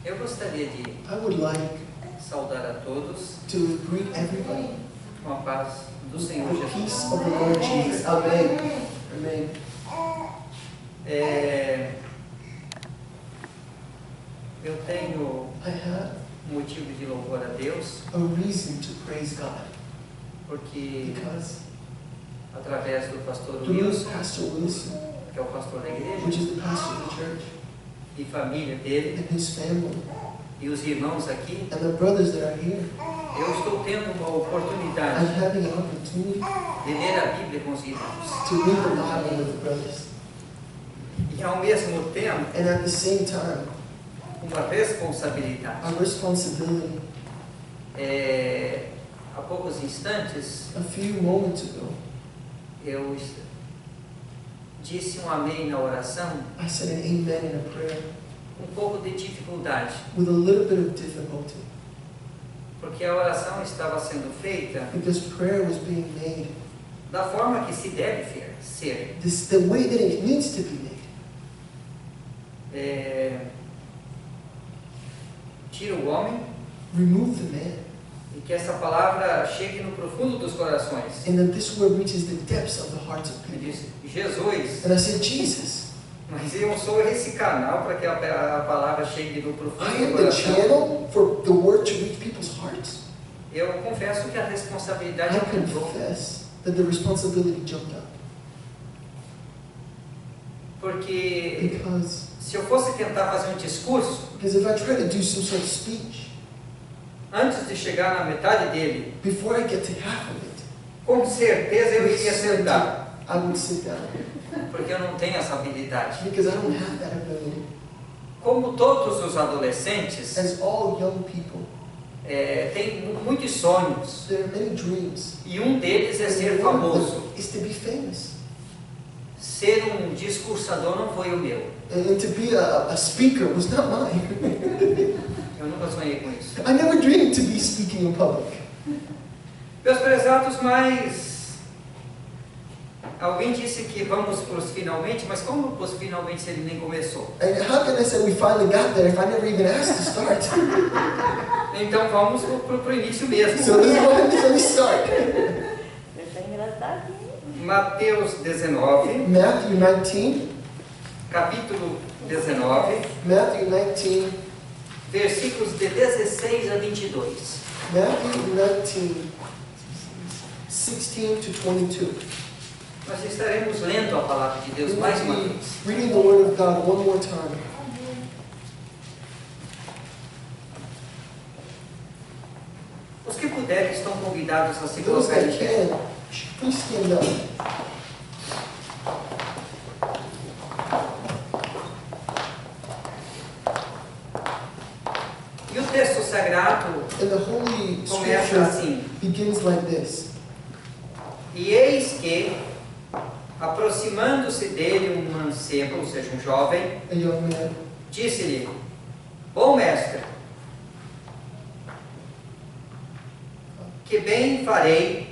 Eu gostaria de I would like saudar a todos to greet everybody com a paz do Senhor with the peace Jesus. of the Lord Jesus. Amen. Amen. Eu tenho I have motivo de louvor a Deus, a reason to praise God porque because através do pastor through Wilson, Pastor Wilson, que é o pastor da igreja, which is the pastor of the church, e família dele, and his family, e os irmãos aqui, and the brothers that are here, eu estou tendo uma I'm oportunidade having an opportunity de ler a Bíblia com os irmãos. to read the Bible with the brothers. E ao mesmo tempo, And at the same time, uma responsabilidade. our responsibility. Há poucos instantes, A few moments ago, eu disse um amém na oração, I said an amen in a prayer com um pouco de dificuldade, with a little bit of difficulty porque a oração estava sendo feita because prayer was being made da forma que se deve ser. the way that it needs to be made. Tira o homem Remove the man, e que essa palavra chegue no profundo dos corações. and that this word reaches the depths of the hearts of Eu people. disse, Jesus, And I said, Jesus, mas eu sou esse canal para que a palavra chegue no profundo I do am the coração. channel for the word to reach people's hearts. Eu confesso que a responsabilidade I aumentou, confess that the responsibility jumped up porque because se eu fosse tentar fazer um discurso, if I try to do some sort of speech antes de chegar na metade dele, before I get to half of it, com certeza eu iria sentar, I would sit down porque eu não tenho essa habilidade. because I don't have that ability. Como todos os adolescentes, As all young people, têm muitos sonhos, there are many dreams. e um deles é ser And one of famoso. them is to be famous. Ser um discursador não foi o meu. And to be a speaker was not mine. Eu nunca sonhei com isso. I never dreamed to be speaking in public. Meus prezados, mas alguém disse que vamos para os finalmente, mas como para os finalmente se ele nem começou? And how can I say we finally got there if I never even asked to start? Então vamos para o início mesmo. So let me start. Está engraçado. Mateus 19, Matthew 19, capítulo 19, Matthew 19, versículos de 16 a 22. Matthew 19, 16 to 22. Nós estaremos lendo a palavra de Deus We mais will uma be vez. reading the Word of God one more time. Os que puderem estão convidados a se Those colocar em that pé. can, please stand up. E o texto sagrado And the Holy começa Scripture assim: begins like this. E eis que, aproximando-se dele um mancebo, ou seja, um jovem, A young man, disse-lhe: Bom mestre, que bem farei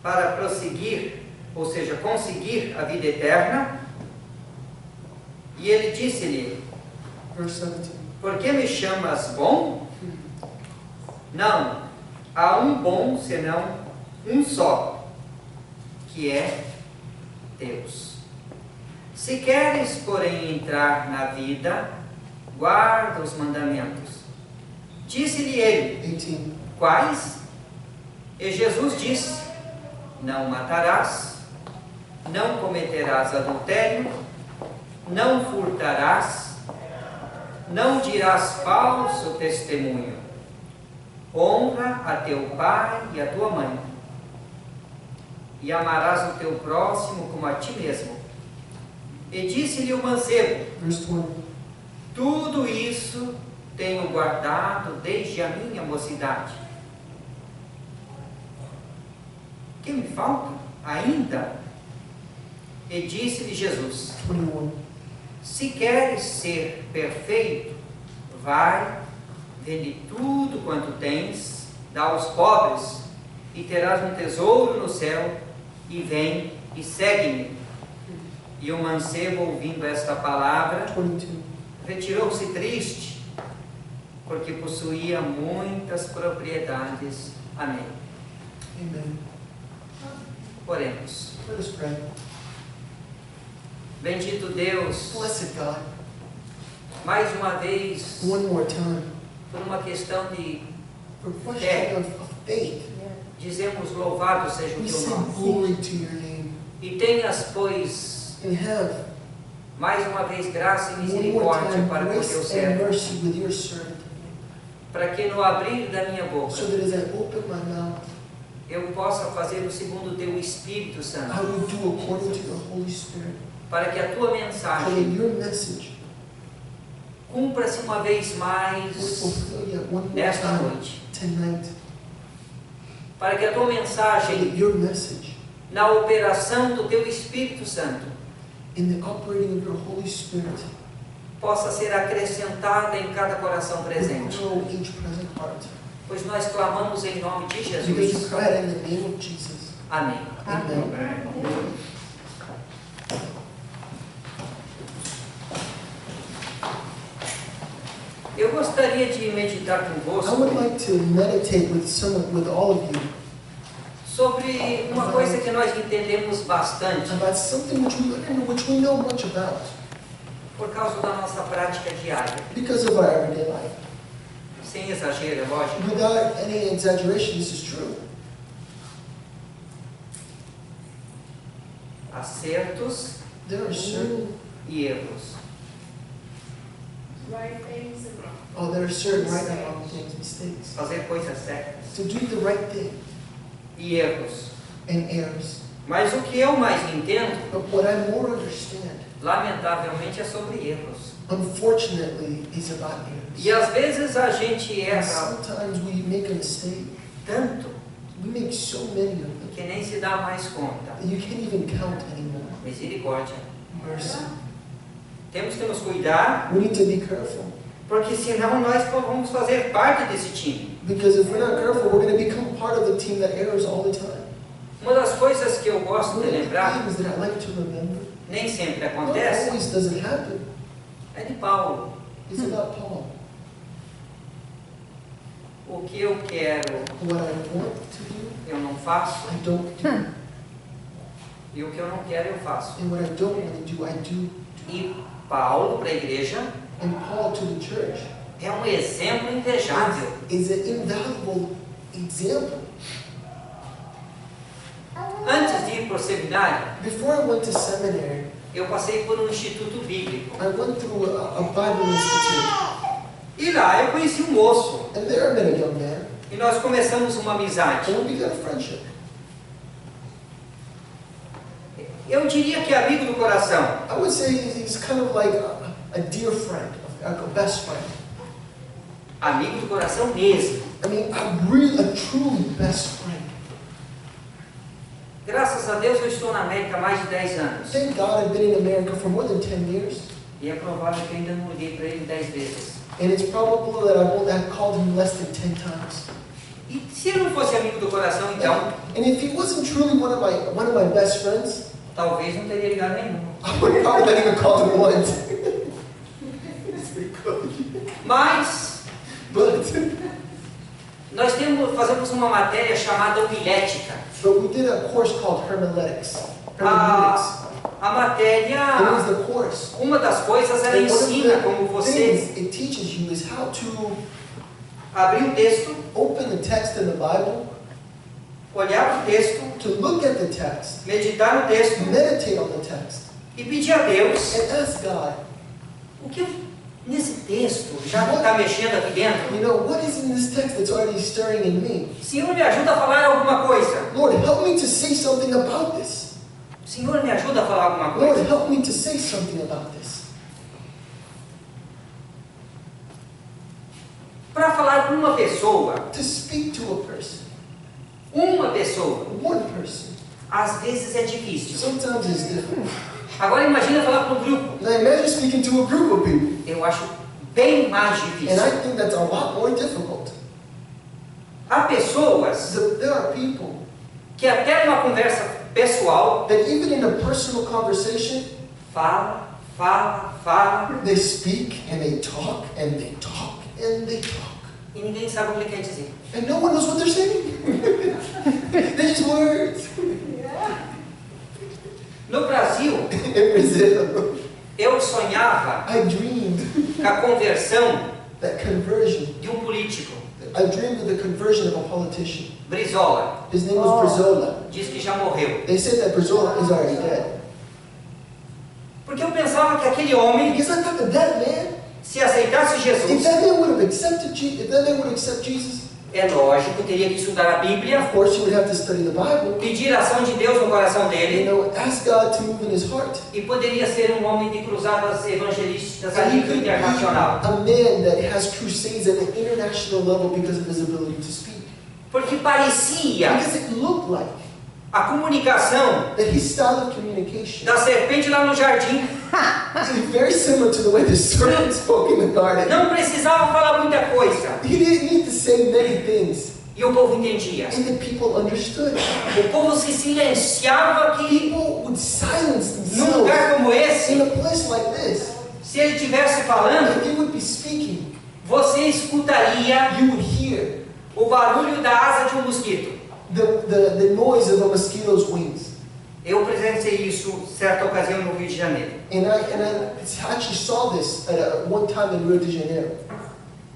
para prosseguir, ou seja, conseguir a vida eterna? E ele disse-lhe: verse 17. Por que me chamas bom? Não, há um bom senão um só, que é Deus. Se queres, porém, entrar na vida, guarda os mandamentos. Disse-lhe ele: 18. Quais? E Jesus disse: Não matarás, não cometerás adultério, não furtarás, não dirás falso testemunho, honra a teu pai e a tua mãe, e amarás o teu próximo como a ti mesmo. E disse-lhe o mancebo: Verse 20. Tudo isso tenho guardado desde a minha mocidade. Que me falta ainda? E disse-lhe Jesus: 21. Se queres ser perfeito, vai, vende tudo quanto tens, dá aos pobres, e terás um tesouro no céu, e vem e segue-me. E o mancebo, ouvindo esta palavra, 22. retirou-se triste, porque possuía muitas propriedades. Amém. Amen. Oremos. Let us pray. Bendito Deus, Blessed God, mais uma vez, one more time, por uma questão de for question of faith, dizemos louvado seja o we teu sing nome. glory to your name. E tenhas, pois, And have mais uma vez graça e one more misericórdia time para com teu grace and servo, mercy with your servant, para que no abrir da minha boca so that as I open my mouth, eu possa fazer o segundo teu Espírito I Santo, will do according to the Holy Spirit, para que a tua so that mensagem your message cumpra-se uma vez will mais fulfill yet one more nesta time noite, tonight, para que a tua so mensagem that your message na operação do teu Espírito Santo in the operating of your Holy Spirit possa ser acrescentada em cada coração will presente, grow each present heart. pois nós clamamos em nome de Because we Jesus. pray in the name of Jesus. Amém. Amen. Eu gostaria de meditar I convosco would like to meditate with all of you sobre uma coisa que nós entendemos bastante about something which we know much about por causa da nossa prática diária. because of our everyday life. Sem exagero, é lógico. Without any exaggeration, this is true. Acertos There are certain e erros. Right things and there are certain right and wrong things, mistakes. Fazer coisas certas To do the right thing e erros. and errors. Mas o que eu mais entendo, But what I more understand, lamentavelmente, é sobre erros. unfortunately, is about E errors. às vezes a gente And erra sometimes we make a mistake. tanto We make so many of them que nem se dá mais conta. that you can't even count anymore. Misericórdia. Mercy. Temos que nos cuidar, We need to be careful. porque senão nós vamos fazer parte desse time. Because if we're not careful, we're going to become part of the team that errs all the time. Uma das coisas que eu gosto One de of the lembrar, things that I like to remember, nem sempre not acontece, always does it happen, é de Paulo. is about Paul. O que eu quero, What I want to do, eu não faço. I don't do. E o que eu não quero, eu faço. And what I don't want to do, I do. E Paulo, para a igreja, And Paul to the church é um exemplo invejável. is an invaluable example. Antes de ir para o seminário, Before I went to seminary, eu passei por um instituto bíblico. I went through a Bible institute. E lá eu conheci um moço. And there I met a young man. E nós começamos uma amizade. And we began a friendship. Eu diria que é amigo do coração. I would say he's kind of like a dear friend, a best friend. Amigo do coração mesmo. I mean, a truly best friend. Graças a Deus eu estou na América há mais de 10 anos. Thank God I've been in America for more than 10 years. E é provável que eu ainda não liguei para ele 10 vezes. And it's probable that I've called him less than 10 times. E se ele não fosse amigo do coração, então, And if he wasn't truly one of my best friends, talvez não teria ligado nenhum. I would probably not even called him once. It's pretty good. Mas But nós fazemos uma matéria chamada homilética. we did a course called hermeneutics. Hermeneutics. A matéria, It was the course. uma das coisas, ela And one of ensina the como você things it teaches you is how to abrir o texto, open the text in the Bible, olhar para o texto, to look at the text, meditar no texto meditate on the text, e pedir a Deus and ask God, o que nesse texto já está mexendo aqui dentro. you know, what is in this text that's already stirring in me? Senhor, me ajuda a falar alguma coisa. Lord, help me to say something about this. Senhor, me ajuda a falar alguma Lord, coisa. help me to say something about this. Para falar com uma pessoa, To speak to a person, uma pessoa, one person, às vezes é difícil. sometimes it's difficult. Agora imagina falar para um grupo. Now imagine speaking to a group of people, Eu acho bem mais and difícil. I think that's a lot more difficult. Há pessoas There are people que até numa conversa pessoal, that even in a personal conversation, fala, they speak and they talk and they talk and they talk. E ninguém sabe o que ele quer dizer. And no one knows what they're saying. They're just words. No Brasil, In Brazil, eu sonhava I dreamed com a conversão that conversion. de um político, I dreamed of the conversion of a politician. Brizola. His name was Brizola. Diz que já morreu. They said that Brizola is already dead. Porque eu pensava que aquele homem, Because I thought that man, se aceitasse if Jesus, that man would have accepted Jesus, if that man would accept Jesus, é lógico, teria que estudar a Bíblia, of course you would have to study the Bible. pedir a ação de Deus no coração You dele, know, ask God to move in his heart. e poderia ser um homem de cruzadas evangelísticas a And he nível could be internacional. a man that has crusades at an international level because of his ability to speak. Porque parecia Because it looked like a comunicação that his style of communication da serpente lá no jardim. is very similar to the way the serpent spoke in the garden. Não precisava falar muita coisa. He didn't need to say many things, E o povo entendia. and the people understood. O povo se silenciava que People would silence num themselves lugar como in esse, a place like this. se ele estivesse falando, If he would be speaking, você escutaria you would hear o barulho da asa de um mosquito. the noise of a mosquito's wings. Eu presenciei isso certa ocasião no Rio de Janeiro. And I actually saw this at one time in Rio de Janeiro.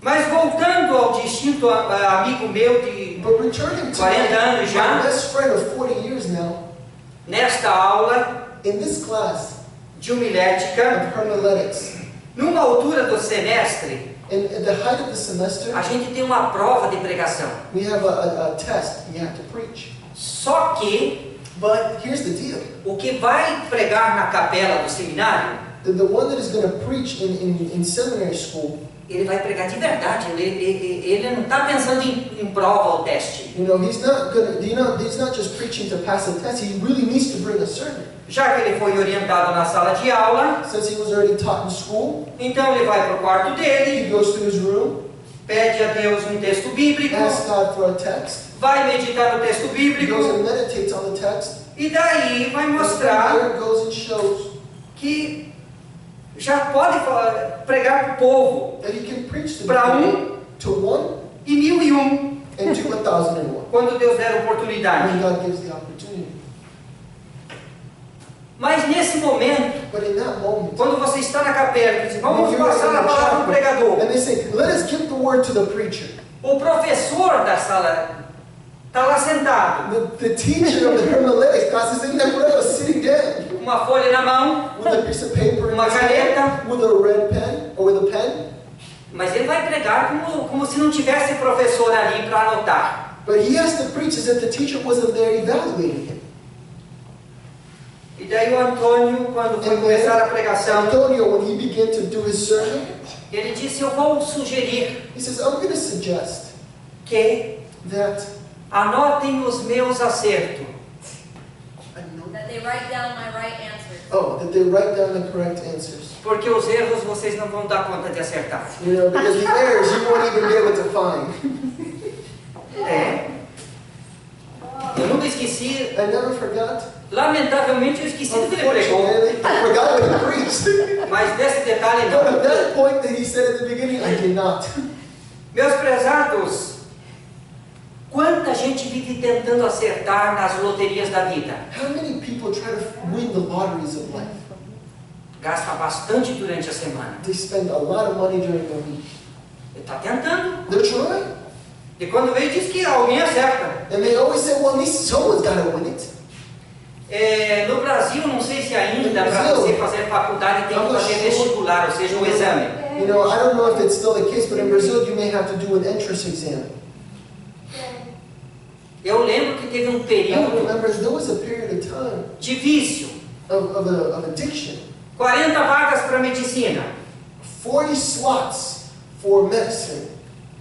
Mas voltando ao distinto amigo meu de But returning to 40 anos my já, best friend of 40 years now, nesta aula in this class de homilética, of homiletics, numa altura do semestre, and at the height of the semester, a gente tem uma prova de pregação. we have a test you have to preach. Só que But here's the deal. o que vai pregar na capela do seminário, The one that is going to preach in seminary school, ele vai pregar de verdade. Ele não está pensando em prova ou teste. you know, he's not just preaching to pass a test. He really needs to bring a sermon. Já que ele foi orientado na sala de aula, Since he was already taught in school, então ele vai para o quarto he dele, goes to his room, pede a Deus um texto bíblico, asks God for a text, vai meditar no texto he goes bíblico, and meditates on the text, e daí vai and from mostrar there goes and shows que já pode pregar para o povo that he can preach to para people, to one e 1001, and to 1,001 quando Deus der oportunidade. when God gives the opportunity. Mas nesse momento, But in that moment, quando você está na capela e diz, vamos when you're passar in a the palavra para o chapel, pregador, and they say, let us give the word to the preacher. o professor da sala está lá sentado, The teacher of the hermeneutics class is in that row, sitting down, com uma folha na mão, with a piece of paper in uma his hand, caneta, with a red pen, or with a pen. mas ele vai pregar como se não tivesse professor ali para anotar. But he has to preach as if the teacher wasn't there evaluating him. E daí o Antônio, quando foi And começar a then pregação, Antonio, when he began to do his sermon, ele disse, eu vou sugerir he says, I'm going to suggest que that anotem os meus acertos. That they write down my right answers. that they write down the correct answers. Porque os erros vocês não vão dar conta de acertar. You know, because the errors you won't even be able to find. É. Eu nunca esqueci, I never forgot. lamentavelmente eu esqueci do que ele pregou. Unfortunately, I forgot what he preached. Mas desse detalhe But at não. that point that he said at the beginning, I did not. Meus prezados, quanta gente vive tentando acertar nas loterias da vida? How many people try to win the lotteries of life? Gasta bastante durante a semana. They spend a lot of money during the week. Ele está tentando. They're trying. E quando vem diz que alguém acerta. And they always say, well, at least someone's got to win it. No Brasil, não sei se ainda para você fazer faculdade tem que fazer vestibular, ou seja, um exame. You know, I don't know if it's still the case, but in Brazil you may have to do an entrance exam. Eu lembro que teve um I período remember there was a period of time de vício. of addiction. 40 vagas para medicina, 40 slots for medicine,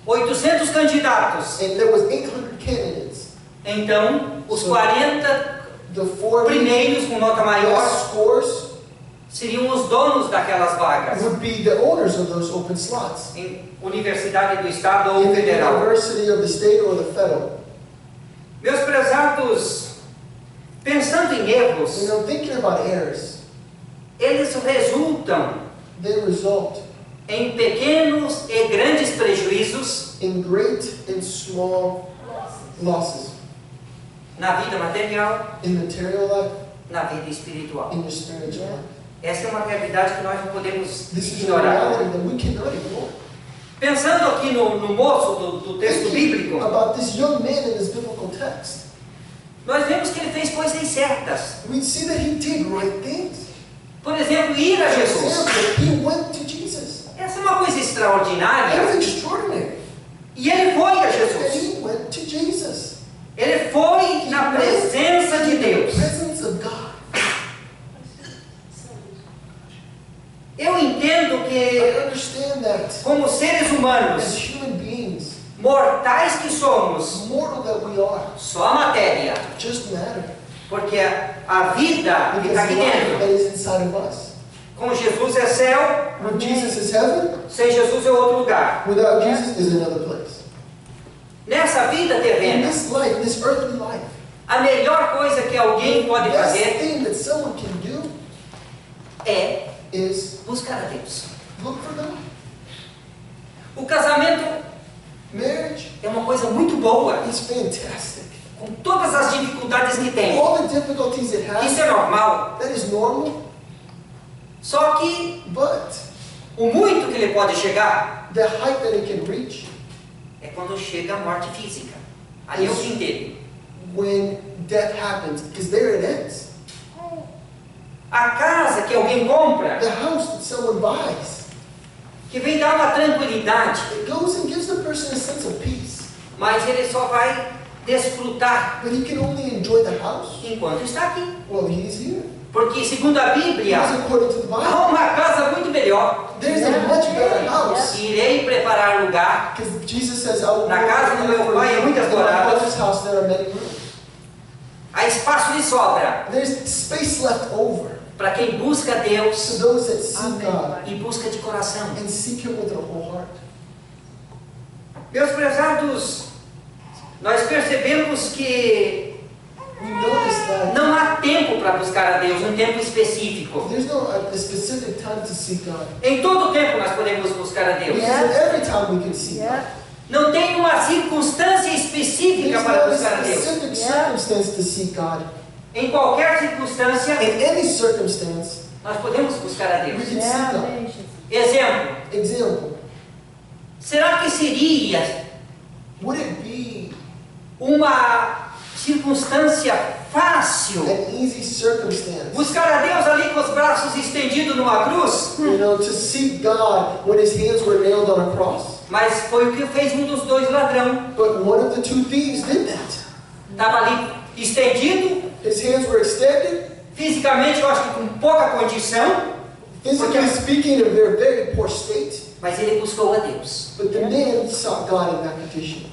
800 candidatos. and there was 800 candidates. Então, os 40 The 40 primeiros com nota maior best scores seriam os donos daquelas vagas, would be the owners of those open slots em universidade do estado ou in the federal. university of the state or the federal. Meus prezados, pensando em You erros, know, thinking about errors, eles resultam they result em pequenos e grandes prejuízos prejuízos in great and small losses, na vida material, in material life, na vida espiritual. in your spiritual life. Essa é uma realidade que nós não podemos This is a ignorar. reality that we cannot ignore. Pensando aqui no moço do texto Thinking bíblico, about this young man in this biblical text, nós vemos que ele fez coisas incertas. we see that he did right things. Por exemplo, ir a For Jesus. example, he went to Jesus. Essa é uma coisa That was extraordinária. extraordinary. E ele foi a And Jesus. he went to Jesus. Ele foi na presença de In the Deus. presence of God. Eu entendo I que, understand that como seres humanos, as human beings, mortais que somos, mortal that we are, só a matéria, just matter. porque a vida que Because está aqui life dentro, that is inside of us. com Jesus é céu, With Jesus is heaven, sem Jesus é outro lugar. without Jesus is another place. Nessa vida In terrena, this life, this earthly life, a melhor coisa que alguém pode the best fazer thing that someone can do é is buscar a Deus. look for God. O casamento Marriage é uma coisa muito boa, is fantastic. com todas as dificuldades que tem. All the difficulties it Isso has, é normal. that is normal, Só que but o muito que ele pode chegar the height that it can reach é quando chega a morte física. Aí é o fim dele. when death happens, because there it ends. A casa que alguém compra, The house that someone buys, que vem dar uma tranquilidade, it goes and gives the person a sense of peace, mas ele só vai desfrutar but he can only enjoy the house enquanto está aqui. while he's here. Porque, segundo a Bíblia, Because according to the Bible, há uma casa muito melhor. there's a much better house. Irei preparar lugar. Because Jesus says, I will Na casa do meu pai há muitas in my moradas. Father's house there are many rooms. Há espaço de sobra There's space left over para quem busca Deus to those that seek Amen. God e busca de coração. and seek Him with their whole heart. Meus prezados, nós percebemos que We notice that não há tempo para buscar a Deus, um tempo específico. there's no a specific time to seek God. Em todo tempo nós podemos buscar a Deus. Because at every time we can seek God. Yeah. Não tem uma circunstância específica There's para no buscar a Deus. specific Yeah. circumstance to seek God. Em qualquer circunstância, In any circumstance, nós podemos buscar a we Deus. can seek Yeah, God. bem, Jesus. Exemplo, Example, será que seria would it be uma circunstância fácil an easy circumstance, buscar a Deus ali com os braços estendidos numa cruz? to seek God when His hands were nailed on a cross? Mas foi o que fez um dos dois ladrão. But one of the two thieves did that. Estava ali estendido, His hands were extended, fisicamente eu acho que com pouca condição, physically speaking, in a very poor state. mas ele buscou a Deus. But the man sought God in that condition.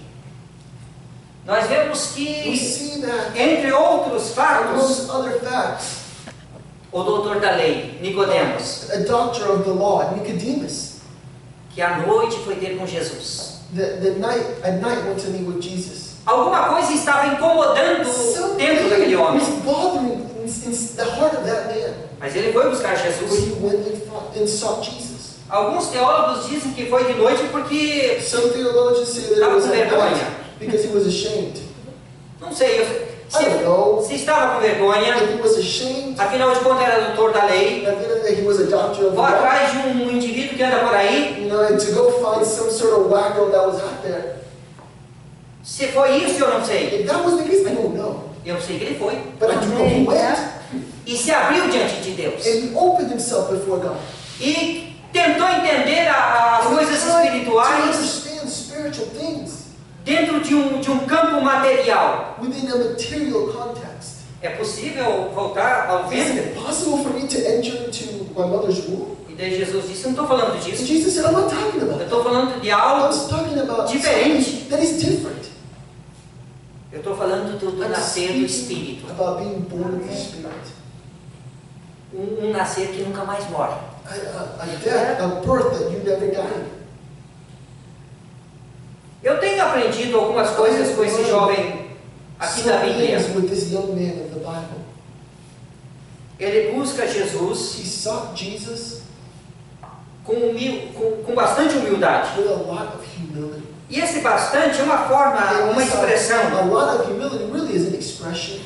Nós vemos We que, see that entre outros fatos, amongst other facts, o doutor da lei, Nicodemos, a doctor of the law, Nicodemus, que à noite foi ter com Jesus. at night went to meet with Jesus. Alguma coisa estava incomodando dentro daquele homem, was bothering in the heart of that man. mas ele foi buscar But Jesus. he went and sought Jesus. Alguns teólogos dizem que foi de noite porque, Some theologians say that it was at night because he was ashamed. não sei, I don't know se estava com vergonha, if he was ashamed, afinal de contas era doutor da lei, at the end of the day he was a doctor of the vou law. atrás de um indivíduo que anda por aí, And to go find some sort of wacko that was out there. se foi isso eu não sei. If that was the case, I don't know. Eu sei que ele foi. But I do know he went. E se abriu diante de Deus. And he opened himself before God. E tentou entender as coisas To espirituais understand spiritual things dentro de um campo material. within a material context. É possível voltar ao Is ventre? it possible for me to enter into my mother's womb? E daí Jesus disse, não estou falando And disso. Jesus said, I'm not talking about Eu that. estou falando de I algo was talking about diferente. something that is different. Eu estou falando do I'm nascer do speaking Espírito. about being born of the Spirit. Nascer que nunca mais morre. A death, a birth that you never die. Eu tenho aprendido algumas coisas com esse jovem aqui da Some Bíblia. things with this young man of the Bible. Ele busca Jesus He sought Jesus com bastante humildade. with a lot of humility. E esse bastante é uma forma, uma expressão. A lot of humility really is an expression.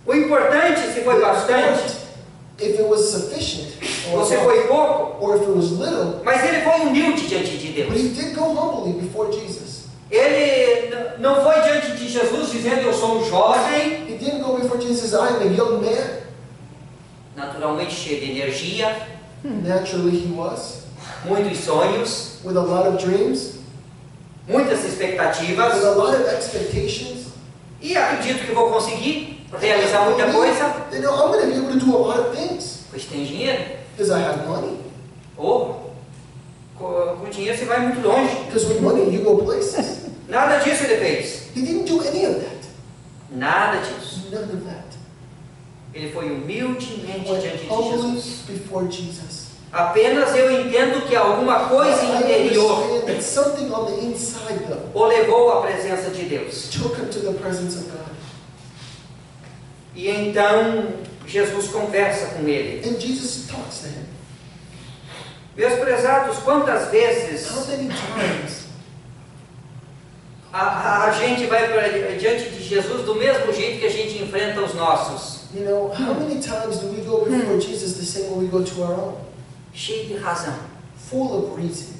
O importante se foi bastante, If it was sufficient, ou se foi pouco, or if it was little, mas ele foi humilde diante de but Deus. he did go humbly before Jesus. Ele não foi diante de Jesus dizendo eu sou um jovem, He didn't go before Jesus, I am a young man. naturalmente cheio de energia, Naturally he was, muitos sonhos, with a lot of dreams, muitas with expectativas, a lot of expectations. e acredito que vou conseguir realizar muita coisa, You know, I'm going to be able to do a lot of things pois tem dinheiro. because I have money. Ou com dinheiro você vai muito longe. Because with money you go places. Nada disso ele fez. He didn't do any of that. Nada disso. None of that. Ele foi humildemente Went diante de humbly Jesus. before Jesus. Apenas eu entendo que alguma coisa I interior understand that something on the inside though o levou à presença de Deus. took him to the presence of God. E então Jesus conversa com ele. And Jesus talks to him. Meus prezados, quantas vezes How many times a gente vai diante de Jesus do mesmo jeito que a gente enfrenta os nossos? You know, how many times do we go before Jesus the same way we go to our own? Cheio de razão. Full of reason.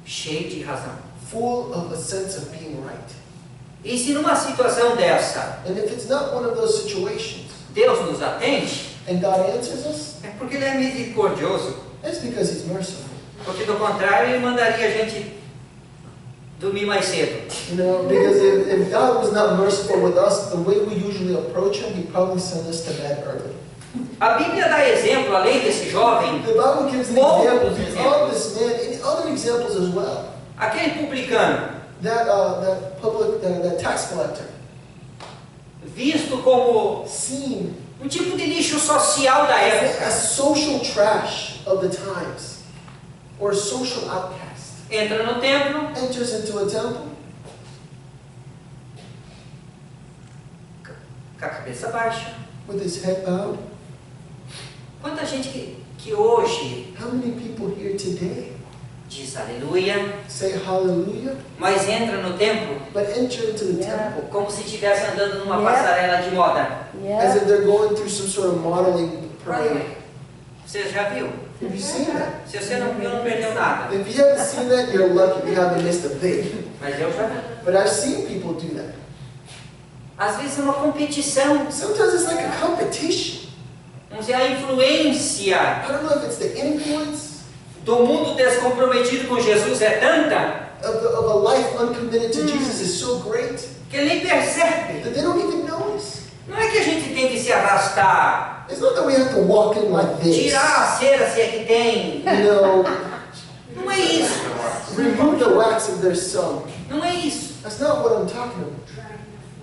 Cheio de razão. Full of a sense of being right. E se numa situação dessa And if it's not one of those situations, Deus nos atende, and God answers us, é porque Ele é misericordioso. that's because He's merciful. Porque do contrário Ele mandaria a gente dormir mais cedo. You know, because if God was not merciful with us, the way we usually approach Him, He'd probably send us to bed early. A Bíblia dá exemplo, além desse jovem, The Bible gives an example beyond this man, and other examples as well. aquele publicano, That tax collector, visto como seen um tipo de lixo social da época, as social trash of the times, or a social outcast, entra no templo, enters into a temple com a cabeça baixa. with his head bowed. Quanta gente que hoje How many people here today diz aleluia, say hallelujah, mas entra no templo but enter into the Yeah. temple como se estivesse andando numa Yeah. passarela de moda? as Yeah. if they're going through some sort of modeling parade? Você já viu? Have you seen that? Se você não viu, não perdeu nada. If you haven't seen that, you're lucky. You haven't missed a thing. Mas eu já vi. But I've seen people do that. Às vezes é uma competição. Sometimes it's like a competition. Vamos dizer, a influência I don't know if it's the influence do mundo descomprometido com Jesus é tanta of a life uncommitted to Jesus is so great que ele nem percebe. that they don't even notice. Não é que a gente tem que se arrastar, It's not that we have to walk in like this. tirar a cera se é que tem. You know, Não é isso. remove the wax of their soul. Não é isso. That's not what I'm talking about.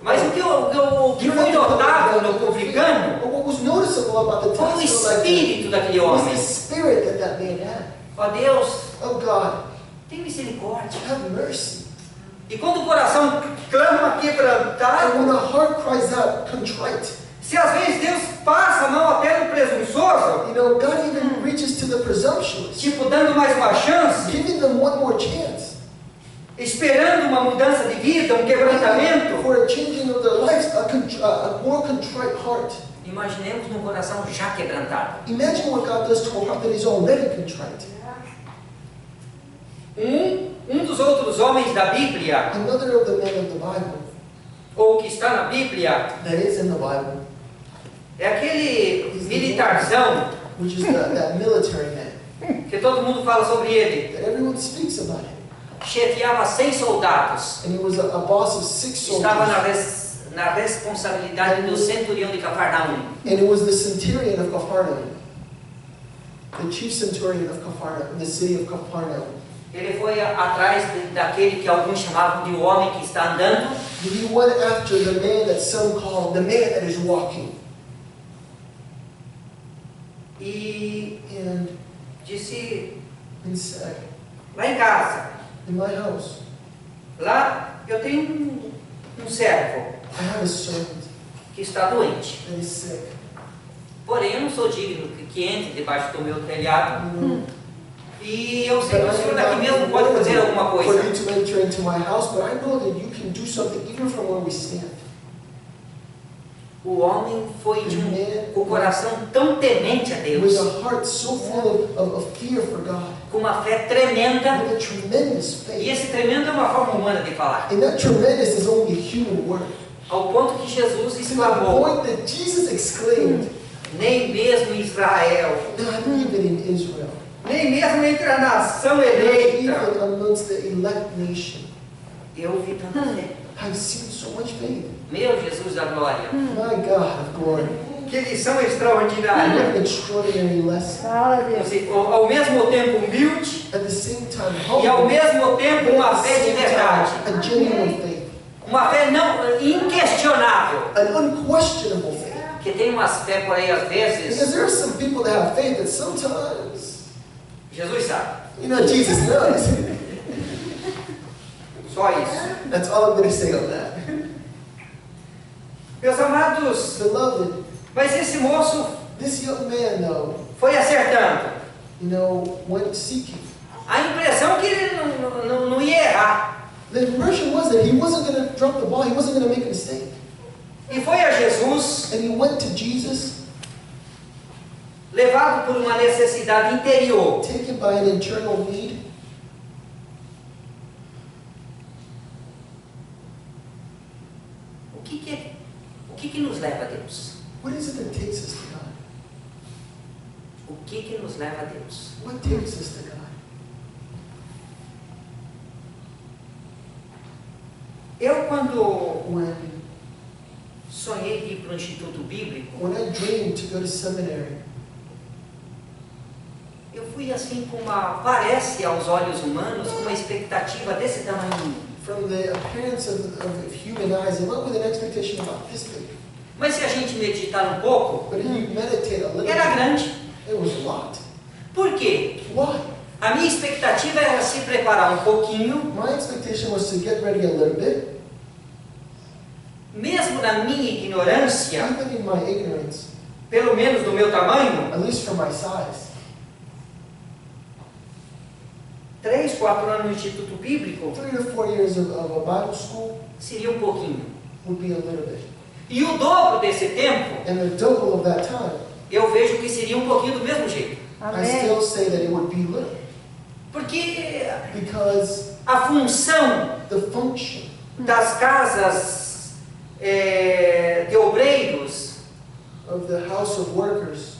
Mas o que foi notável no publicano But what was noticeable about the foi o tax collector espírito daquele was homem. the spirit that that man had. Ó Deus, Oh God, tem misericórdia. have mercy. E quando o coração clama And quebrantado, when a heart cries out contrite, se às vezes Deus passa a mão até no presunçoso, you know, God even reaches to the presumptuous, tipo dando mais uma chance, giving them one more chance esperando uma mudança de vida, um quebrantamento. for a changing of their lives, a more contrite heart. Imaginemos num coração já quebrantado. Imagine what God does to a heart that is already contrite. Um dos outros homens da Bíblia, Another of the men of the Bible ou que está na Bíblia, that is in the Bible, é aquele militarzão which is that military man que todo mundo fala sobre ele. that everyone speaks about him. Chefiava 100 soldados. And he was a boss of 6 Estava soldiers. na responsabilidade do centurião de Cafarnaum. And it was the centurion of Capharnaum, the chief centurion of Capharnaum, the city of Capharnaum. Ele foi atrás daquele que alguns chamavam de o homem que está andando. He went after the man that some call the man that is walking. E And disse, said, lá em casa, in my house, lá eu tenho um servo I have a servant que está doente. that is sick. Porém, eu não sou digno que entre debaixo do meu telhado. You know, E eu sei que o senhor daqui mesmo pode fazer alguma For coisa. you to enter into my house, but I know that you can do something even from where we stand. O homem foi de com o coração tão temente a With Deus, a heart so full of fear for God, com uma fé tremenda. with a tremendous E faith. esse tremendo é uma forma humana de falar. And that tremendous is only a human word. Ao ponto que Jesus To the exclamou, point that Jesus exclaimed, nem mesmo Israel, not even in Israel, nem mesmo entre a nação not eleita, even amongst the elect nation, eu vi tanta fé. I've seen so much faith. Meu Jesus da glória, My God of glory. que lição extraordinária. What an extraordinary lesson. Fala, Deus. Ao mesmo tempo humilde At the same time, e ao humble, mesmo tempo but uma at the fé de same verdade. time, a genuine faith, Uma fé não inquestionável. an unquestionable faith. Porque tem umas fé por aí às Because vezes, there are some people that have faith that sometimes, Jesus sabe, Jesus knows. só isso. That's all I'm going to say on that. Meus amados, Beloved, mas esse moço this young man, though, foi acertando. went seeking. A impressão que ele não ia errar. The impression was that he wasn't going to drop the ball, he wasn't going to make a mistake. E foi a Jesus, And he went to Jesus, levado por uma necessidade interior. taken by an internal need. O que nos leva a Deus? What is it that takes us to God? O que nos leva a Deus? What takes us to God? Eu, quando When sonhei de ir para o Instituto Bíblico, I dreamed to go to seminary, eu fui assim com parece aos olhos humanos, com uma expectativa desse tamanho. from the appearance of human eyes, I went with an expectation about this big. Mas se a gente meditar um pouco, But if you meditate a little era bit, grande. it was a lot. Por quê? Why? A minha expectativa era se preparar um pouquinho, My expectation was to get ready a little bit, mesmo na minha ignorância, even in my ignorance, pelo menos do meu tamanho, at least for my size. 3, 4 anos no Instituto Bíblico 3 to 4 years of a Bible school seria um pouquinho. would be a little bit. E o dobro desse tempo, And the double of that time, eu vejo que seria um pouquinho do mesmo jeito. I Amém. still say that it would be little. Porque Because a função the function das casas de obreiros, of the house of workers,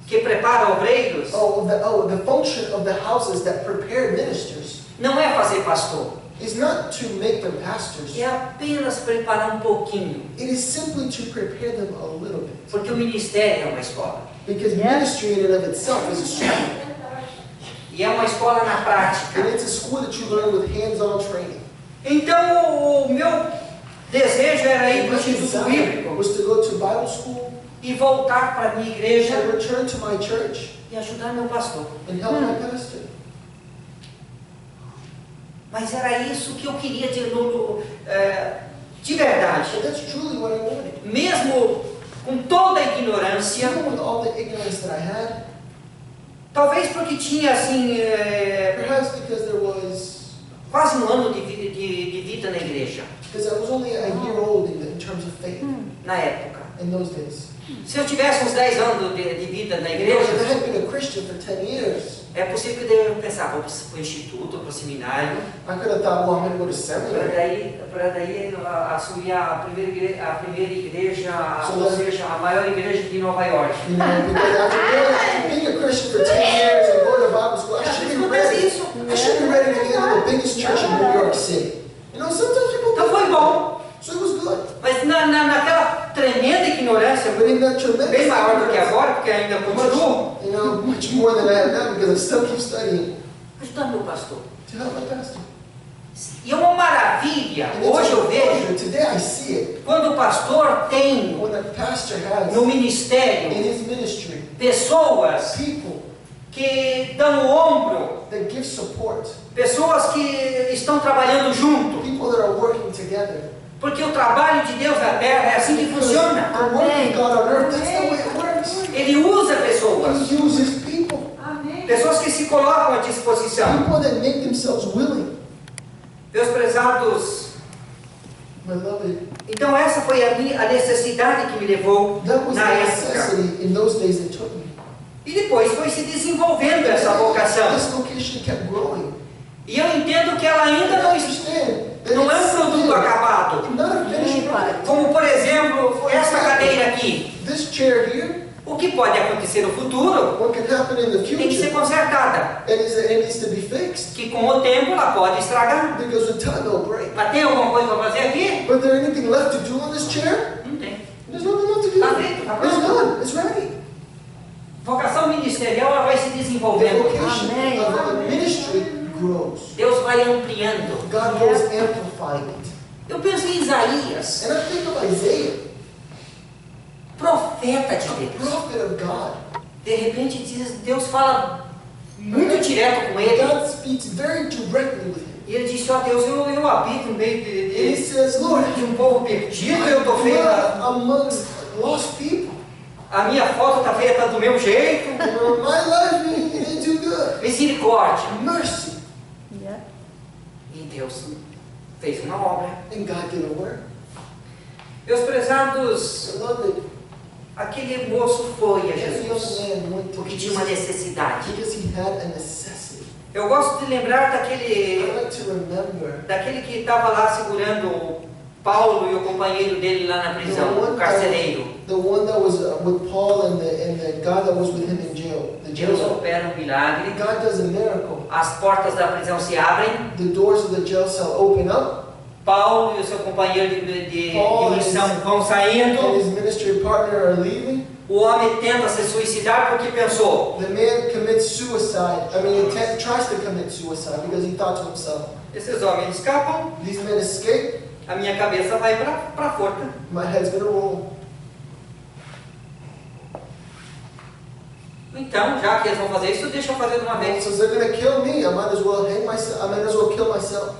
que prepara obreiros, the function of the houses that prepare ministers não é fazer pastor. is not to make them pastors. É apenas preparar um pouquinho. It is simply to prepare them a little bit. Porque o ministério é uma escola. Because ministry in and of itself is a school. E é uma escola na And prática. it's a school that you learn with hands-on training. Então o meu desejo era ir And para o my Instituto desire Bíblico was to go to Bible school e voltar para a minha igreja and return to my church e ajudar meu pastor. and help my pastor. Mas era isso que eu queria de verdade. But that's truly what I wanted. Mesmo com toda a ignorância, Even with all the ignorance that I had, talvez porque tinha assim perhaps because there was, quase um ano de vida na igreja, because I was only a year old in terms of faith na época. in those days. Se eu tivesse uns 10 anos de vida na You know, if I igreja, had been a Christian for 10 years, é possível que eu pensar, vou para o instituto, para o seminário, I could have thought, well, I'm going to go to seminary. para daí assumir a primeira igreja, So ou that- seja, a maior igreja de Nova York. You know, because after being a Christian for 10 years and going to Bible school, I should be ready. Isso. I should be ready to get into the biggest church in New York City. You know, sometimes people Então foi bom, so it was good. mas naquela tremenda ignorância, But in that tremendous bem maior do que ignorance, agora, porque ainda continuo, much more than I have now because I still keep studying ajudando meu pastor. to help my pastor. E é uma maravilha, And it's hoje a eu vejo, pleasure. Today I see it. quando o pastor tem When a pastor has no in ministério his ministry pessoas people que dão o ombro, that give support, pessoas que estão trabalhando junto, people that are working together. porque o trabalho de Deus na terra é assim que Because funciona. the work of God on earth, that's the way it works. Ele usa pessoas. He uses people. Amém. Pessoas que se colocam à disposição. People that make themselves willing. Meus prezados, My beloved, então essa foi a necessidade que me levou that was the na época. necessity in those days it took me. E depois foi se desenvolvendo essa vocação. This vocation kept growing. E eu entendo que ela ainda I não understand that é um it's produto still acabado. not a finished product. Como, por exemplo, essa cadeira aqui. This chair here, O que pode acontecer no futuro what can happen in the tem que ser future, consertada. it needs to be fixed. Que com o tempo ela pode estragar. Because with time it'll break. Mas tem alguma coisa para fazer aqui? But there anything left to do on this chair? Não tem. There's nothing left to do. Tá feito, tá It's pronto. done. It's ready. Vocação ministerial ela vai se The desenvolvendo. vocation Amen. of a ministry grows. Deus vai ampliando. God goes amplifying it. Eu penso em Isaías, And I think of Isaiah, profeta de a Deus. prophet of God. De repente Deus fala muito direto com ele. God speaks very directly with him. E ele disse, ó Deus, eu habito no meio And he says, Lord, de um povo perdido, I eu estou feio. dwell amongst lost people. A minha foto está feia, está do meu jeito. My life ain't too good. Misericórdia. Mercy. Yeah. E Deus fez uma obra. And God did a work. Meus prezados, Beloved, aquele moço foi a that young Jesus man went to porque tinha uma Jesus necessidade. because he had a necessity. Eu gosto de lembrar I daquele like to remember que estava lá segurando Paulo e o companheiro dele lá na prisão, o carcereiro. the one that was with Paul and the guy that was with him in jail. The Deus jailer. opera um milagre, God does a miracle. as portas da prisão se abrem, The doors of the jail cell open up. Paulo e o seu companheiro de Paul missão vão And saindo, his ministry partner are leaving. o homem tenta se suicidar porque pensou, The man commits suicide. Tries to commit suicide because he thought to himself, esses homens escapam, these men escape, a minha cabeça vai para a forca. my head's gonna roll. Então, já que eles vão fazer isso, deixa eu fazer de uma vez. So they're gonna kill me. I might as well hang myself. I might as well kill myself.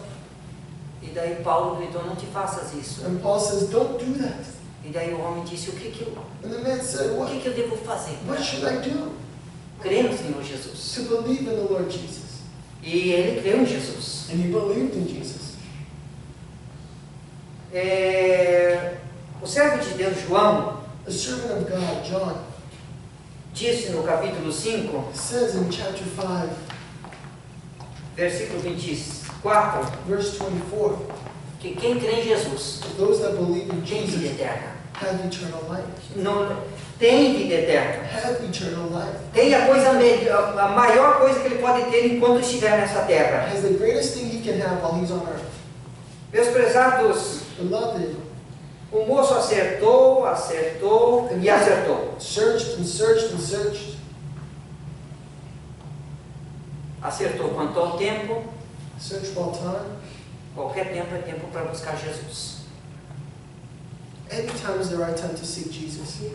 E daí Paulo gritou, não te faças isso. And Paul says, don't do that. E daí o homem disse, o que And the man said, eu what devo fazer? should I do Crer no Senhor Jesus. to believe in the Lord Jesus? E ele creu em Jesus. And he believed in Jesus. O servo de Deus, João, The servant of God, John, disse no capítulo 5, says in chapter 5, versículo 24, verse 24, que quem crê em Jesus those that believe in tem vida Jesus eterna. have eternal life. Não, tem vida eterna. Have eternal life. Tem a maior coisa que ele pode ter enquanto estiver nessa terra. Has the greatest thing he can have while he's on earth. Meus prezados, Beloved, o moço acertou e acertou. searched and searched and searched. Acertou quanto ao tempo. Searched while time. Qualquer tempo é tempo para buscar Jesus. Any time is the right time to seek Jesus. You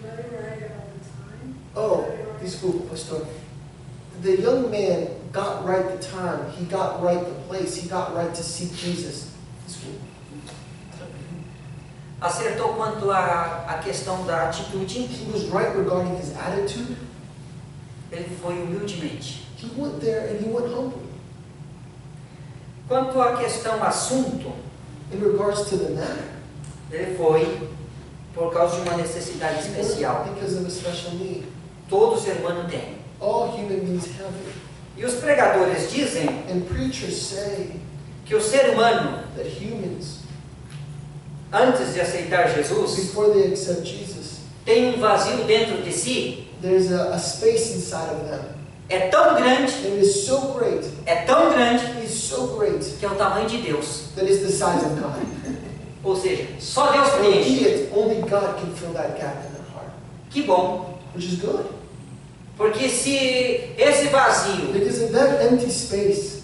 got it right all the time. Oh, desculpa, pastor. The young man got right the time. He got right the place. He got right to seek Jesus. Desculpa. Acertou quanto à questão da atitude. He was right regarding his attitude. Ele foi humildemente. He went there and he went humbly. Quanto à questão assunto, In regards to the matter, ele foi por causa de uma necessidade he especial. went because of a special need. Todo ser humano tem. All human beings have it. E os pregadores dizem And preachers say que o ser humano, that humans, antes de aceitar Jesus, before they accept Jesus, tem um vazio dentro de si. there's a space inside of them. É tão grande, And it is so great, it is so great, que é o tamanho de Deus. that is the size of God. Ou seja, só Deus preenche. Albeit, only God can fill that gap in their heart. Que bom. Which is good. Porque se esse vazio, Because in that empty space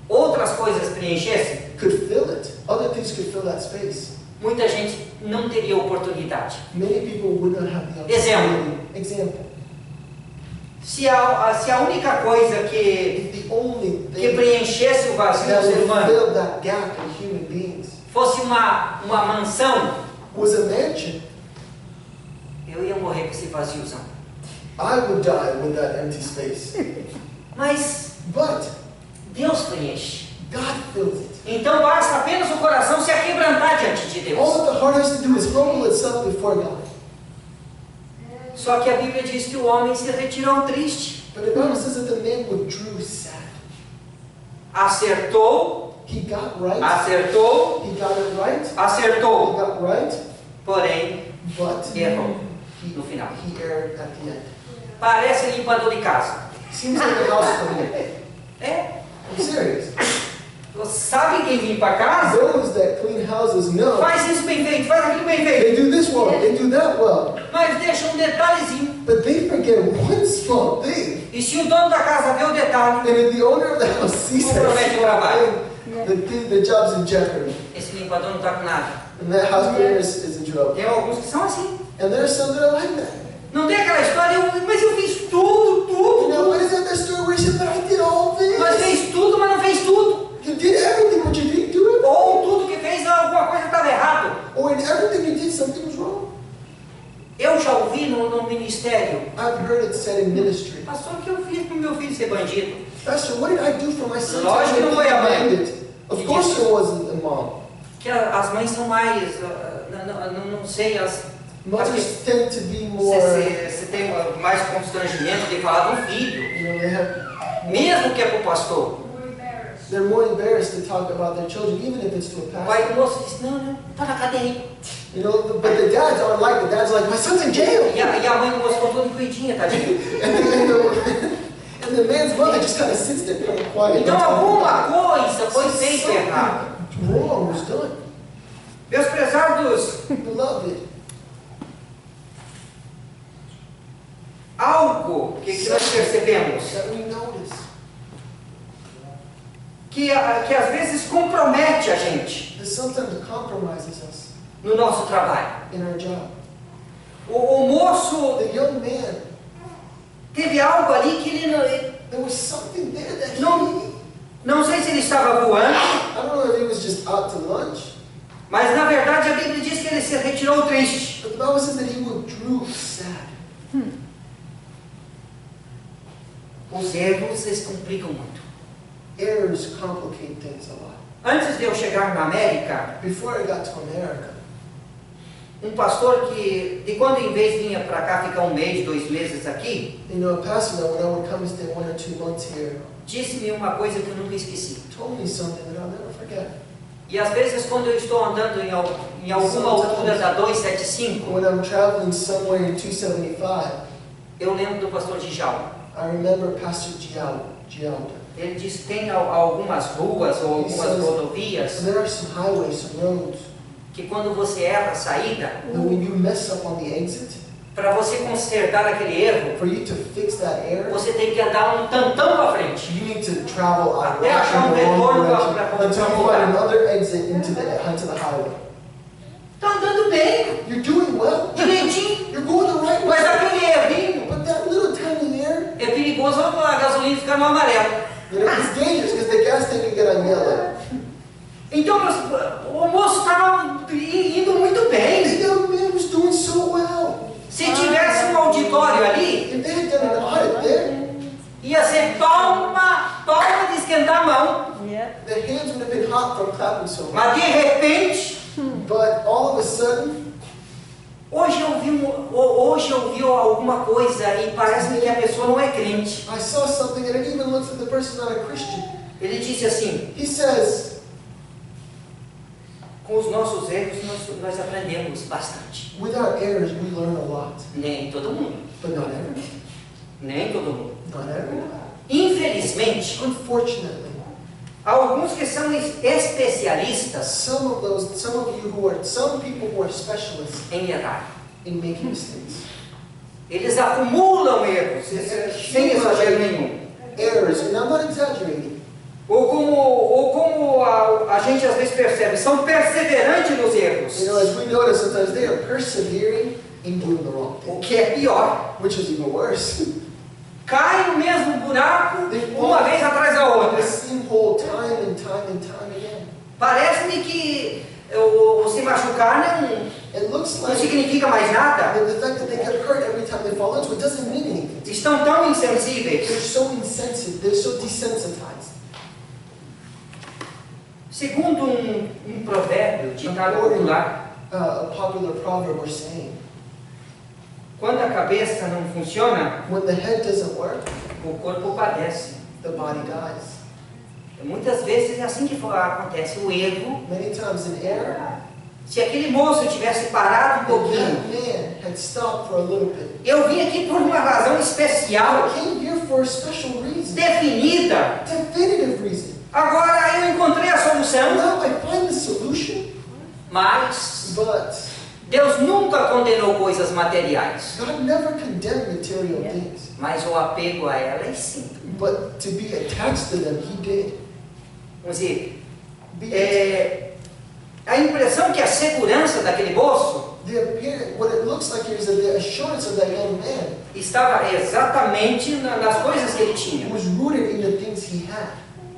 outras coisas preenchessem, could fill it, other things could fill that space. muita gente não teria oportunidade. Many people would not have the Exemplo. opportunity. Example. Se a única coisa que If the only thing preenchesse o vazio that do ser would humano fill that gap in human beings fosse uma mansão, was a mansion, eu ia morrer com esse vaziozão. I would die with that empty space. Mas But Deus preenche. God fills it. Então basta apenas o coração se aquebrantar diante de All Deus. that the heart has to do is humble itself before God. Só que a Bíblia diz que o homem se retirou triste. But the Bible says that the man withdrew sad. Acertou, He got right. acertou, He got it right. He acertou. got right. Porém, But errou he, no final. he erred at the end. Parece limpador de casa. Seems like a house cleaner. É. I'm serious. Sabe quem limpa a casa? Those that clean houses know. Faz isso bem feito, faz aquilo bem feito. They do this well. They do that well. Mas deixa um detalhezinho. But they forget one small thing. E se o dono da casa vê o detalhe, And if the owner of the house sees that compromete o small trabalho. thing, the job's in jeopardy. Esse limpador não está com nada. And that house cleaner is in trouble. Tem alguns que são assim. And there are some that are like that. Não tem aquela história, mas eu fiz tudo, You know, tudo. what is that story where he said, but I did all Mas this? fez tudo, mas não fez tudo. You did everything, but you didn't do it. Ou tudo que fez, alguma coisa estava errado. Or in everything you did, something was wrong. Eu já ouvi no ministério, I've heard it said in ministry. pastor, o que eu fiz para o meu filho ser bandido? Pastor, what did I do for my son? Lógico que não foi a mãe. Of course it wasn't the mom. Que as mães são mais, não sei, acho Mothers que tend to be more, você tem mais constrangimento de falar do filho, you know, they have, mesmo que é para o pastor. they're more embarrassed to talk about their children, even if it's to a O pai pastor. do moço diz, não, está na cadeia. You know, but the dads aren't like the dads are like, my son's in jail. E a mãe do moço ficou toda cuidinha, tadinho. And the man's mother just kind of sits there kind of quiet. Então alguma coisa foi feita Something errado. wrong was done. Meus prezados, Beloved, algo que nós percebemos, that we notice que às vezes compromete a gente that sometimes compromises us no nosso trabalho. in our job. O moço The young man, teve algo ali que ele there was something there that he, não sei se ele estava voando, I don't know if he was just out to lunch, mas na verdade a Bíblia diz que ele se retirou triste. but the Bible says that he withdrew sad. Os erros eles complicam muito. Errors complicate things a lot. Antes de eu chegar na América, Before I got to America, um pastor que de quando em vez vinha para cá ficar 1 mês, 2 meses aqui, you know, a pastor that when I would come and stay 1 or 2 months here, disse-me uma coisa que eu nunca esqueci. told me something that I'll never forget. E às vezes quando eu estou andando em alguma altura da 275, When I'm traveling somewhere in 275, eu lembro do pastor Djalma. I remember Pastor Gialda. Ele diz que tem algumas ruas ou algumas rodovias And there are some highways, some roads, que quando você erra a saída, that when you mess up on the exit, para você consertar aquele erro, for you to fix that error, você tem que andar um tantão para frente. you need to travel a Até achar in the retorno wrong para direction until you voltar. find another exit onto the highway. Está andando bem, You're doing well. direitinho, You're going the right mas way. aquele errinho But that little tiny error, é perigoso a gasolina ficar no amarelo. you know, it's dangerous because the gas tank can get on yellow. Então o moço estava indo muito The bem. young man was doing so well. Se tivesse um auditório ali, If they had done an audit there, ia ser palma de esquentar a mão. Yeah. the hands would have been hot from clapping so much. Mas de repente, But all of a sudden, hoje eu vi alguma coisa e parece-me que a pessoa não é crente. I saw something and it even looks like the person's not a Christian. Ele disse assim, He says, com os nossos erros nós aprendemos bastante. with our errors, we learn a lot. Nem todo mundo. But not everyone. Nem todo mundo. Not everyone. Infelizmente, Unfortunately, há alguns que são especialistas some people who are specialists em errar. in making mistakes. Eles acumulam erros, sem exagero nenhum. Errors, and I'm not exaggerating. Ou como a gente às vezes percebe, são perseverantes nos erros. You know, as we notice sometimes they are persevering in doing the wrong O thing, que é pior, which is even worse. cai no mesmo buraco uma vez atrás da The outra. same hole time and time and time again. Parece-me que o se machucar não, It it looks não like significa mais nada. the fact that they get hurt every time they fall into it doesn't mean anything. Estão tão insensíveis. They're so insensitive, they're so desensitized. Segundo um provérbio ditado popular, A popular proverb or saying, quando a cabeça não funciona, when the head doesn't work, o corpo padece. the body dies. Muitas vezes é assim que acontece o erro. Many times in error, Se aquele moço tivesse parado um if pouquinho, that man had stopped for a little bit. eu vim aqui por uma razão I especial, came here for a special reason, definida. definitive reason. Agora eu encontrei a solução, Now I find the solution, mas but Deus nunca condenou coisas materiais. God never condemned material things. Mas o apego a elas sim. But to be attached to them, He did. Vamos dizer, Be- a impressão que a segurança daquele moço what it looks like here is that the assurance of that young man estava exatamente nas coisas que ele tinha. was rooted in the things he had.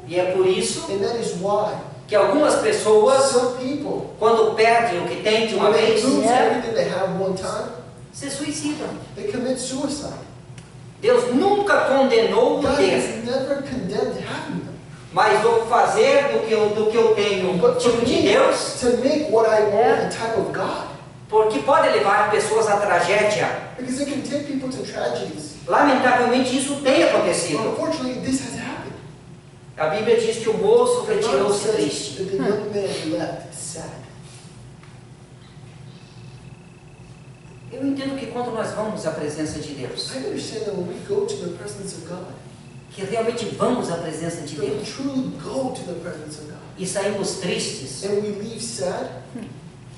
E é por isso And that is why que algumas pessoas, some people, quando perdem o que têm de uma when they vez, lose Yeah. everything they have one time, se suicidam. they commit suicide. Deus nunca condenou o God ter, has never condemned having them. mas o fazer do que eu tenho But for tipo de me, Deus, to make what I own Yeah. a type of God, porque pode levar pessoas à tragédia. because it can take people to tragedies. Lamentavelmente isso tem acontecido. Unfortunately, this has happened. A Bíblia diz que o moço The Bible retirou-se says triste. that the young man left sad. Eu entendo que quando nós vamos à presença de Deus, I understand that when we go to the presence of God, que realmente vamos à presença de that we Deus truly go to the presence of God, e saímos tristes, and we leave sad,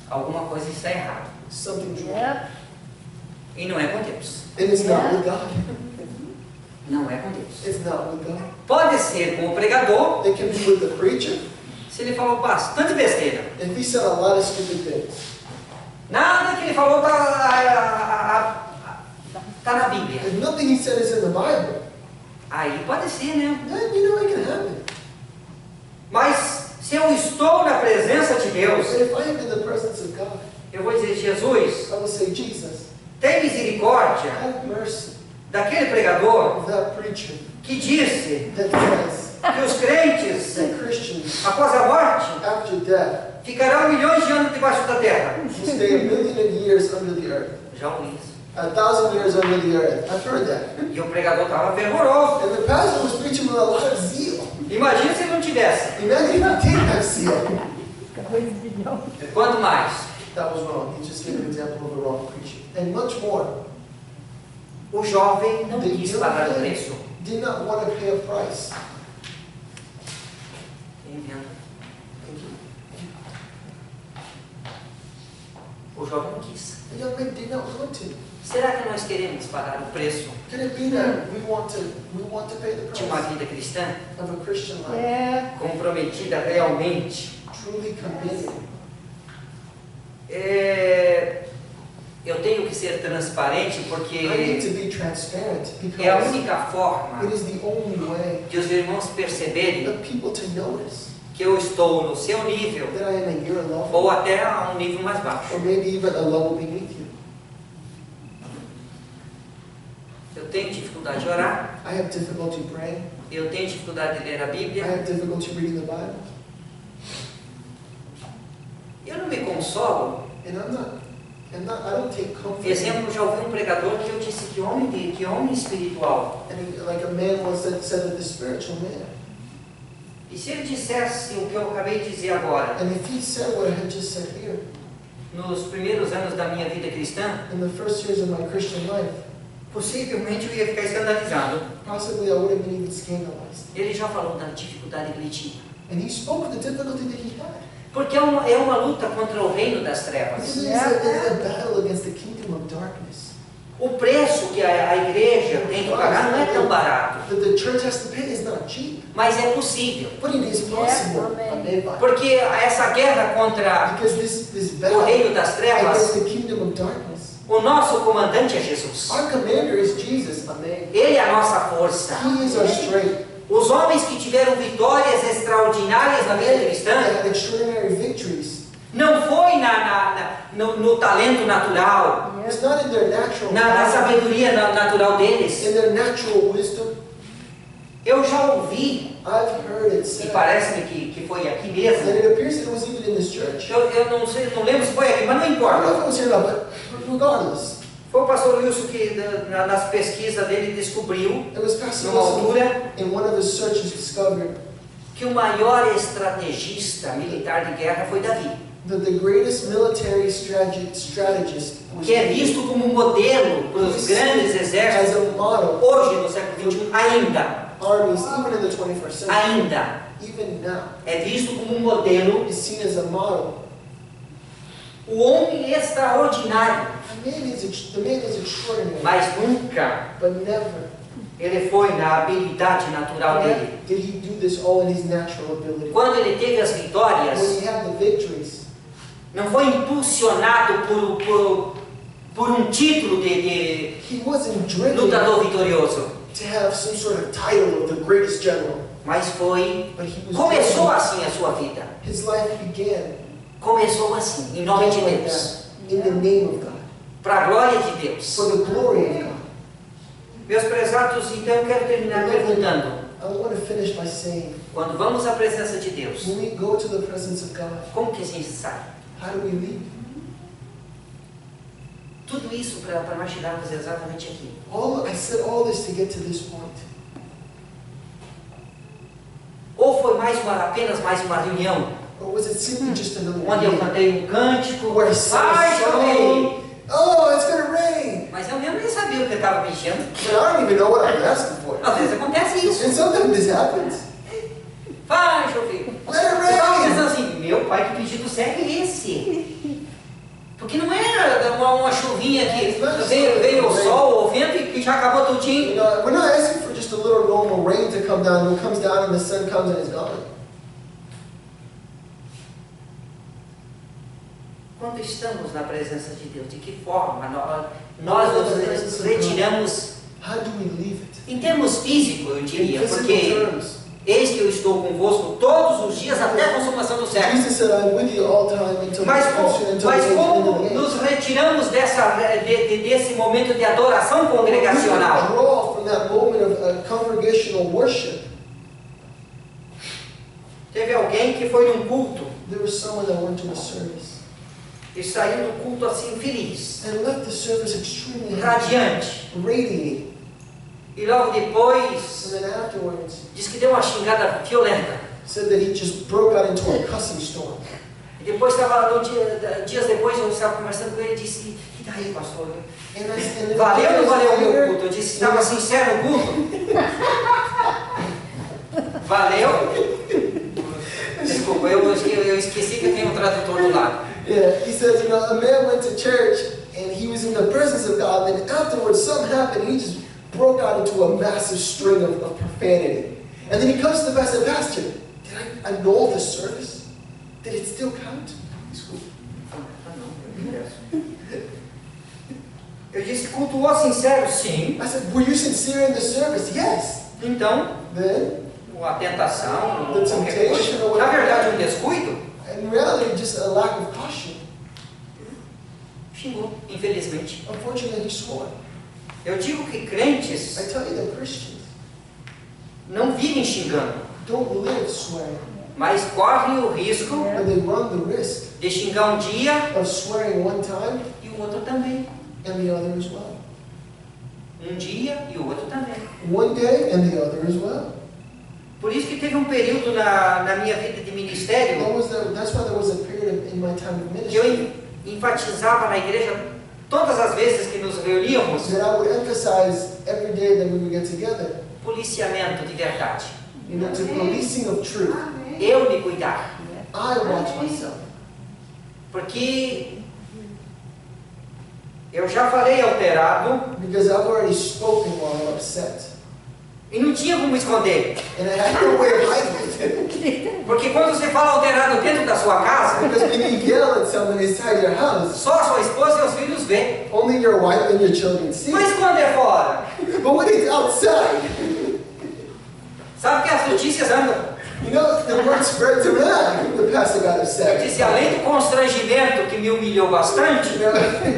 alguma coisa está errada. something's wrong. Yep. E não é com Deus. And it's not Yeah. with God. Não é com Deus. It's not with God. Pode ser com o pregador, It can be with the preacher, se ele falou bastante besteira. if he said a lot of stupid things. Nada que ele falou está na Bíblia. If nothing he said is in the Bible, Aí pode ser, né? then you know it can happen. Mas se eu estou na presença de Deus, But if I am in the presence of God, eu vou dizer, Jesus, I will say, Jesus, tem misericórdia have mercy daquele pregador of that preacher que disse that says que os crentes, that Christians, após a morte, after death, ficarão milhões de anos debaixo da terra. will stay 1,000,000 years under the earth. Já ouvi isso. 1,000 years under the earth. I've heard that. E o pregador estava fervoroso. And the pastor was preaching with a lot of zeal. Imagina se ele não tivesse. Imagine if he didn't have zeal. Quanto mais? That was wrong. He just gave an example of a wrong preaching. And much more, O jovem não the quis young pagar o man preço. did not want to pay a price. Entendo. Thank you. O jovem não quis. The young man did not want to. Será que nós queremos pagar o preço Could it be that we want to pay the de uma price vida cristã of a Christian life? Yeah. comprometida realmente? Truly committed. Eu tenho que ser transparente I need porque to be transparent é a because única forma it is the only way de os irmãos perceberem of people to notice que eu estou no seu nível that I am at your level, ou até a um nível mais baixo. or maybe even a level beneath you. Eu tenho dificuldade de orar, I have difficulty praying. eu tenho dificuldade de ler a I Bíblia, have difficulty reading the Bible. eu não me consolo. And I don't take comfort. Exemplo, já ouvi um pregador que eu disse que homem espiritual. Like a man once said that the spiritual man. E se ele dissesse o que eu acabei de dizer agora, And if he said what I had just said here, nos primeiros anos da minha vida cristã, in the first years of my Christian life, possivelmente eu ia ficar escandalizado. possibly I would have been even scandalized. Ele já falou da dificuldade que ele tinha. And he spoke of the difficulty that he had. Porque é uma luta contra o reino das trevas. Because it is a battle against the kingdom of darkness. O preço que a igreja tem que pagar não é tão barato, That the church has to pay is not cheap, mas é possível. but it is possible. Yeah, amen. Amen. Porque essa guerra contra Because this o battle reino das trevas, against the kingdom of darkness, o nosso comandante é Jesus. our commander is Jesus. Amen. Ele é a nossa força. He is our strength. Os homens que tiveram vitórias extraordinárias na vida cristã They had extraordinary victories. Não foi no talento natural, It's not in their natural na power, sabedoria natural deles. in their natural wisdom. Eu já ouvi, I've heard it e said, parece-me que foi aqui and mesmo. it appears that it was even in this church. Eu não sei, não lembro se foi aqui, mas não I don't know importa. if it was here or not, but regardless, Foi o pastor Wilson que nas pesquisas dele descobriu, it was Pastor numa Wilson altura, in one of his searches discovered que o maior estrategista militar de guerra foi Davi, that the greatest military strategist was que é visto como modelo para os grandes as exércitos a model hoje no século XXI, ainda, armies, even in the 21st century, even now, é visto como modelo, is seen as a model. o homem extraordinário, The man is extraordinary, mas nunca but never ele foi na habilidade natural dele. did he do this all in his natural ability. Quando ele teve as When vitórias, he had the victories, não foi impulsionado por um título de he wasn't driven lutador vitorioso, to have some sort of title of the greatest general, mas but he was começou driven. assim a sua vida. His life began Começou assim, em nome de like Deus, that, in the name of God, para a glória de Deus. for the glory of God. Meus prezados, então eu quero terminar perguntando: I want to finish by saying, quando vamos à presença de Deus, when we go to the presence of God, como que a gente sai? how do we leave? Tudo isso para nós chegarmos exatamente aqui. I said all this to get to this point. Ou foi apenas mais uma reunião, Or was it simply just another onde eu meeting cantei um cântico, where I sang vai a chover. song? Oh, it's going to rain. Mas eu mesmo nem sabia o que eu estava pedindo. And I don't even know what I'm asking for. Às vezes acontece isso. And sometimes this happens. Vai chover. Let it Eu estava rain. pensando assim, meu pai, que pedido sério é esse? Porque não era uma chuvinha que veio o sol, o vento e já acabou tudinho. We're not asking for just a little normal rain to come down. It comes down and the sun comes and it's gone. Quando estamos na presença de Deus, de que forma nós nos retiramos, How do we leave it? em termos físicos, eu In diria, physical porque terms. eis que eu estou convosco todos os dias até a consumação do século. Jesus said, I'm with you all time until Mas the como end. nos retiramos desse momento de adoração congregacional? Draw from that moment of congregational worship. Teve alguém que foi num culto There was someone that went to a service e saiu do culto assim feliz, and left the service extremely radiante. radiating. E logo depois And then afterwards, diz que deu uma xingada violenta. said that he just broke out into a cussing storm. E depois dias depois eu estava conversando com ele e disse, e daí, pastor? And then Valeu ou não valeu o meu later, culto? Eu disse, estava sincero o culto? Valeu? Desculpa, eu esqueci que eu tenho um tradutor do lado. yeah, he says, a man went to church and he was in the presence of God, and then afterwards something happened, and he just broke out into a massive string of profanity. And then he comes to the pastor, Pastor, did I annul the service? Did it still count? Eu disse, cultuou sincero? Sim. I said, were you sincere in the service? Yes. Então, Then, a tentação, The qualquer temptation coisa, or na whatever. verdade um descuido, in reality, just a lack of caution. xingou, infelizmente. Unfortunately, he swore. Eu digo que crentes I tell you that Christians não vivem xingando, don't live swearing, mas correm o risco but they run the risk de xingar um dia of swearing one time e o outro também. and the other as well. Um dia e o outro também. One day and the other as well. Por isso que teve um período na minha vida de ministério That's why there was a period in my time of que eu ministry enfatizava na igreja todas as vezes que nos reuníamos that I would emphasize every day that we would get together, policiamento de verdade. to policing of truth. Eu me cuidar. I watch myself. Porque eu já falei alterado Because I've already spoken while I'm upset. e não tinha como esconder. And I had no way of hiding it. Porque quando você fala alterado dentro da sua casa, Because when you yell at someone inside your house, só a sua esposa e os filhos vê. only your wife and your children see. Mas quando é fora, But when it's outside, sabe que as notícias andam. You know, the word spread around. The pastor got Eu upset. disse, além do constrangimento que me humilhou bastante, You know,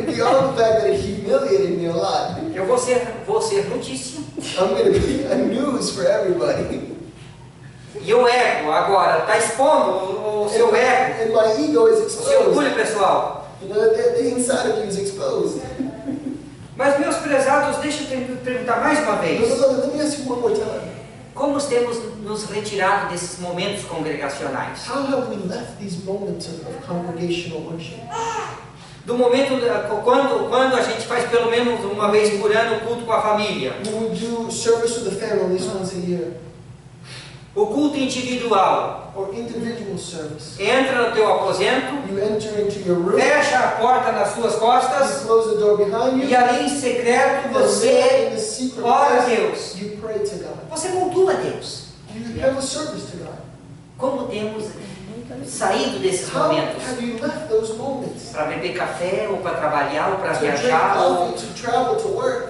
beyond the fact that it humiliated me a lot, eu vou ser notícia. I'm going to be a news for everybody. E o ego agora está expondo o seu ego, And my ego is o seu orgulho exposed. pessoal. You know, the inside of you is exposed. Mas, meus prezados, deixa eu perguntar mais uma vez. Let me ask you one more time. Como temos nos retirado desses momentos congregacionais? How have we left these moments of congregational worship? Do momento quando a gente faz pelo menos uma vez por ano o culto com a família. When we do service with the family at least once a year, O culto individual. or individual service. Entra no teu aposento, You enter into your room, fecha a porta nas suas you costas close the door behind you, e ali em secreto and there você in the secret ora a place, Deus. you pray to God. Você cultua a Deus. You have a service to God. Como temos saído desses How momentos? have you left those moments? Para beber café, ou para trabalhar, ou para To drink viajar, ou coffee, to travel, to work,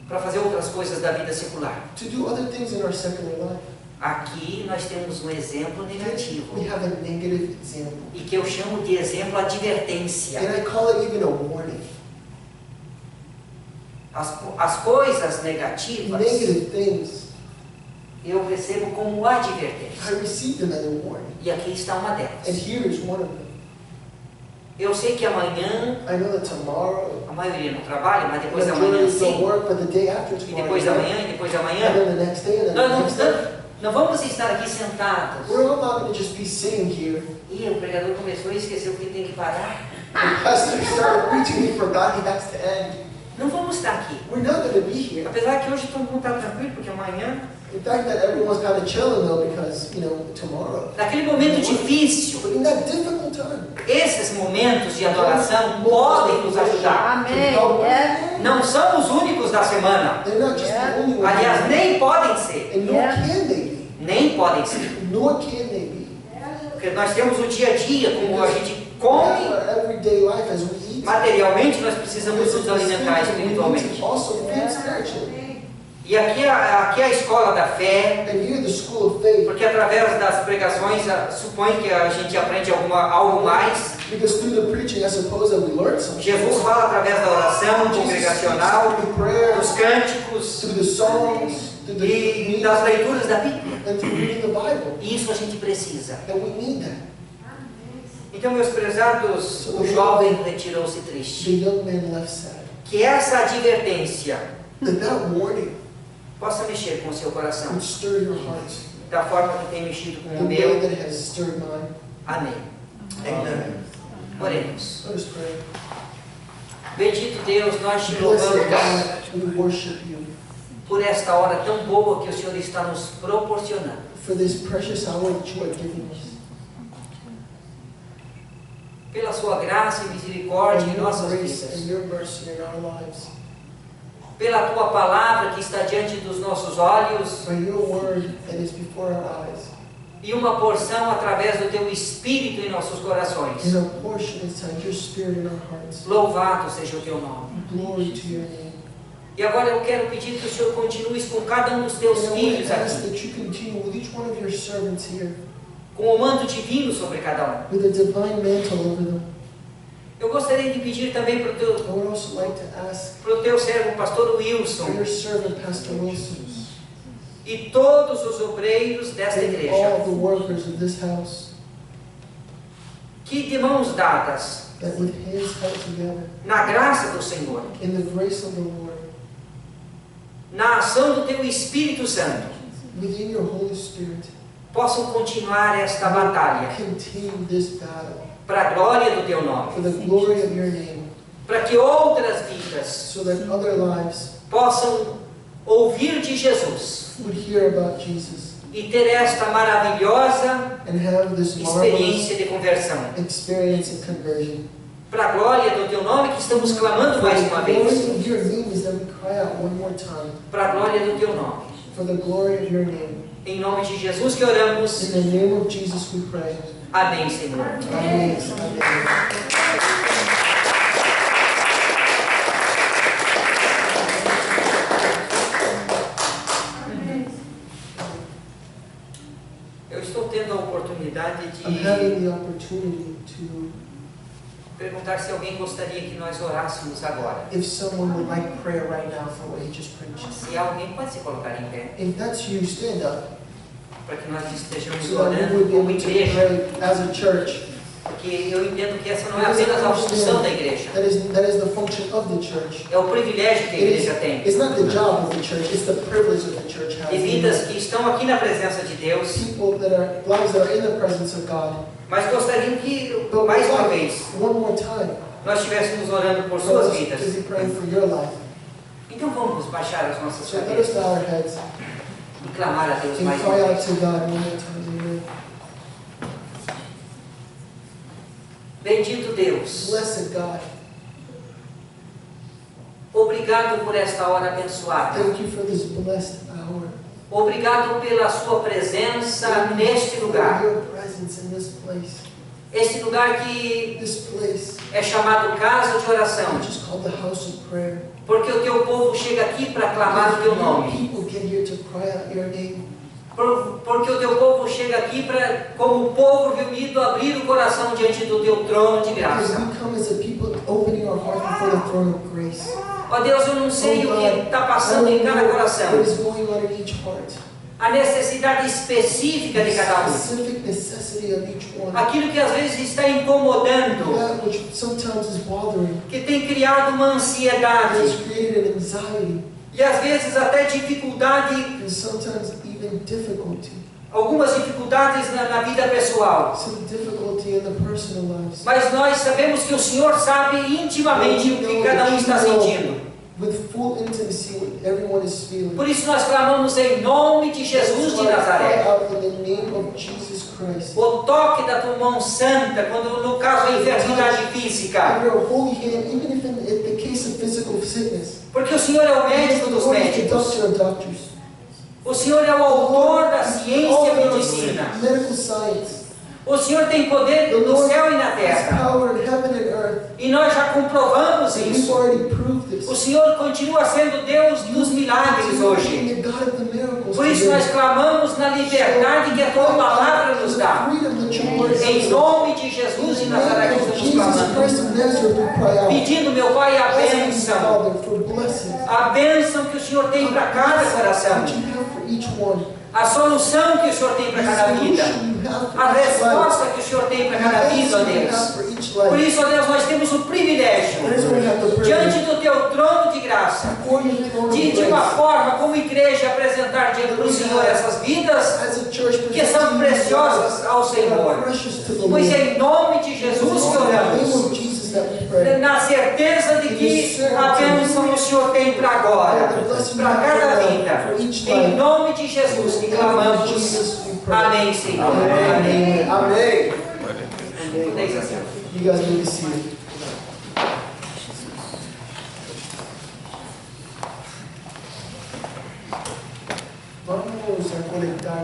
para fazer outras coisas da vida secular. to do other things in our secular life. Aqui nós temos um exemplo We negativo, have a negative example. e que eu chamo de exemplo advertência. And I call it even a warning. As coisas negativas Negative things, eu recebo como advertência. I received them as a warning. E aqui está uma And delas. here is one of them. Eu sei que amanhã, I know that tomorrow, a maioria não trabalha, mas the depois da manhã majority don't sim. work, but the day after E tomorrow, depois da manhã, e depois da and manhã. then the next day, and then Nós the não, next day. não vamos estar aqui sentados. We're all not going to just be sitting here. E o pregador começou e esqueceu que tem que parar. The pastor started preaching, he forgot he has to end. Não vamos estar aqui. We're not going to be here. Apesar que hoje todo mundo está tranquilo, porque amanhã, In fact, that everyone's kind of chilling though, because, you know, tomorrow. naquele momento difícil, But in that difficult time, esses momentos de adoração podem nos ajudar. Amém. É. Não são os únicos da semana. they're not just the only ones. Aliás, nem podem ser. And nor can they be. Nem podem ser. Nor can they be. Porque nós temos o dia a dia, como a gente We come have our everyday life as we eat. materialmente, nós precisamos nos alimentar We need espiritualmente. to also feed spiritually. E aqui é a escola da fé, And here, the school of faith, porque através das pregações supõe que a gente aprende algo mais. because through the preaching, I suppose that we learn something. Jesus fala através da oração congregacional, Through the prayers, dos cânticos through the songs, through the e das leituras da Bíblia. and through reading the Bible. E isso a gente precisa. And we need that. Então, meus prezados, o jovem retirou-se The triste. young man left sad. Que essa advertência That warning possa mexer com o seu coração, would stir your hearts da forma que tem mexido com the o way meu. that it has stirred mine. Amém. Amen. Oremos. Let us pray. Bendito Deus, nós te Blessed louvamos God, we worship you por esta hora tão boa que o Senhor está nos proporcionando. for this precious hour that you are giving us. Pela sua graça e misericórdia em Your nossas grace and vidas. your mercy in our lives. Pela tua palavra que está diante dos nossos olhos By your word that is before our eyes. e uma porção através do teu Espírito em nossos corações. And a portion inside your spirit in our hearts. Louvado seja o teu nome. Glory to your name. E agora eu quero pedir que o Senhor continue com cada um dos teus And I want filhos to ask aqui, that you continue with each one of your servants here com o manto divino sobre cada um. with a divine mantle over them. Eu gostaria de pedir também para I would also like to ask o teu servo, pastor for Wilson, your servant, Pastor Wilson, e todos os obreiros desta and all igreja, the workers of this house, que de mãos dadas, that with hands held together na graça do Senhor, in the grace of the Lord, na ação do teu Espírito Santo, within your Holy Spirit, possam continuar esta batalha continue this battle para a glória do teu nome, for the glory of your name, para que outras vidas so that other lives possam ouvir de Jesus would hear about Jesus e ter esta maravilhosa and have this marvelous experiência de conversão. experience of conversion. Para a glória do teu nome que estamos clamando For mais the uma glory vez. of your name is that we cry out one more time. Para a glória do teu nome. For the glory of your name. Em nome de Jesus que oramos. In the name of Jesus we pray. Amém, Senhor. Amen. Amen. Eu estou tendo a oportunidade I'm de having the opportunity to, perguntar se alguém gostaria que nós orássemos agora. if someone would like prayer right now for what he just preached. Se alguém pode se colocar em pé, If that's you, stand up para que nós estejamos so that we orando would be como able to igreja, pray as a church. porque eu entendo que essa não é apenas a função da igreja, That is the function of the church. é o privilégio que a igreja tem. It's not the job of the church, it's the privilege of the church De has. vidas que estão aqui na presença de Deus, People that are, lives that are in the presence of God. mas gostariam que, But mais uma like, vez, one more time, nós estivéssemos orando por for suas us to vidas. be praying for your life. Então vamos baixar as nossas So let us cabeças bow our heads e clamar a Deus and mais cry uma out vez. to God one more time. Amen. Bendito Deus, Blessed God, obrigado por esta hora abençoada. thank you for this blessed hour. Obrigado pela sua presença neste For lugar. your presence in this place. Este lugar que This place, é chamado casa de oração. which is called the house of prayer. Porque o teu povo chega aqui para clamar o teu nome. People get here to cry out your name. Porque o teu povo chega aqui para, como um povo reunido, abrir o coração diante do teu trono de Because graça. we come as a people opening our heart before the throne of grace. Ó Deus, eu não sei o que está passando em cada coração. What is going on in each heart. A necessidade específica de cada um. Specific necessity of each one. Aquilo que às vezes está incomodando, That which sometimes is bothering. que tem criado uma That has ansiedade created anxiety. e às vezes até dificuldade, And sometimes even difficulty. algumas dificuldades na vida pessoal. Some difficulty in the personal lives. Mas nós sabemos que o Senhor sabe intimamente o que cada um está sentindo. With full intimacy what everyone is feeling. Por isso nós clamamos em nome de Jesus de That's why I Nazaré. cry out in the name of Jesus Christ. O toque da tua mão santa, quando no caso a enfermidade física. Of your holy hand, even if in the case of physical sickness. Porque o Senhor é o médico dos Lord is the médicos. doctor of doctors. O Senhor é o autor da ciência All e of medicina. medical science. O Senhor tem poder The no Lord céu e na has terra. power in heaven and earth. E nós já comprovamos And we've isso. already proved this. O Senhor continua sendo Deus dos milagres hoje. The God of the miracles Por isso today. nós clamamos na liberdade que a tua palavra nos dá. Em nome de Jesus de Nazaré que estamos clamando. Pedindo, meu Pai, a bênção. A bênção que o Senhor tem para cada coração. A solução que o Senhor tem para cada vida. A resposta que o Senhor tem para cada vida, ó Deus. Por isso, ó Deus, nós temos o privilégio, diante do Teu trono de graça, de uma forma, como igreja, apresentar diante do Senhor essas vidas que são preciosas ao Senhor. Pois é em nome de Jesus que oramos, na certeza de que a bênção que o Senhor tem para agora, para cada vida. Em nome de Jesus que clamamos. Amém, Senhor. Amém. Amém. Podeis assim. You guys may be seated. Vamos conectar.